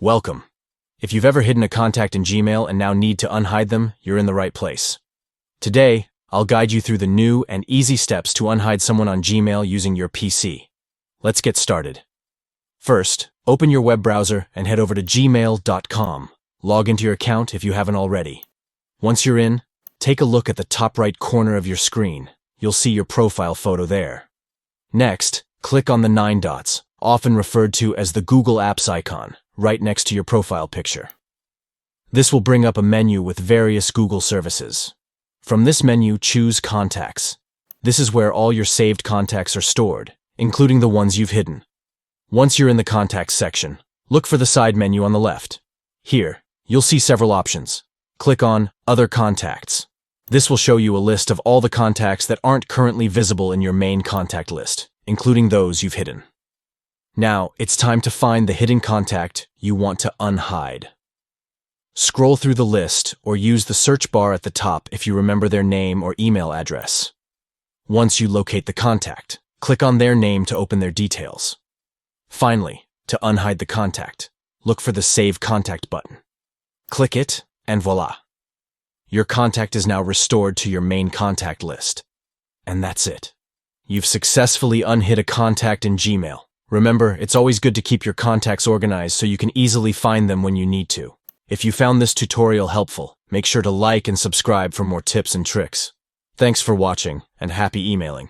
Welcome. If you've ever hidden a contact in Gmail and now need to unhide them, you're in the right place. Today, I'll guide you through the new and easy steps to unhide someone on Gmail using your PC. Let's get started. First, open your web browser and head over to gmail.com. Log into your account if you haven't already. Once you're in, take a look at the top right corner of your screen. You'll see your profile photo there. Next, click on the 9 dots, often referred to as the Google Apps icon, right next to your profile picture. This will bring up a menu with various Google services. From this menu, choose Contacts. This is where all your saved contacts are stored, including the ones you've hidden. Once you're in the Contacts section, look for the side menu on the left. Here, you'll see several options. Click on Other Contacts. This will show you a list of all the contacts that aren't currently visible in your main contact list, including those you've hidden. Now, it's time to find the hidden contact you want to unhide. Scroll through the list or use the search bar at the top if you remember their name or email address. Once you locate the contact, click on their name to open their details. Finally, to unhide the contact, look for the Save Contact button. Click it, and voila! Your contact is now restored to your main contact list. And that's it. You've successfully unhid a contact in Gmail. Remember, it's always good to keep your contacts organized so you can easily find them when you need to. If you found this tutorial helpful, make sure to like and subscribe for more tips and tricks. Thanks for watching, and happy emailing.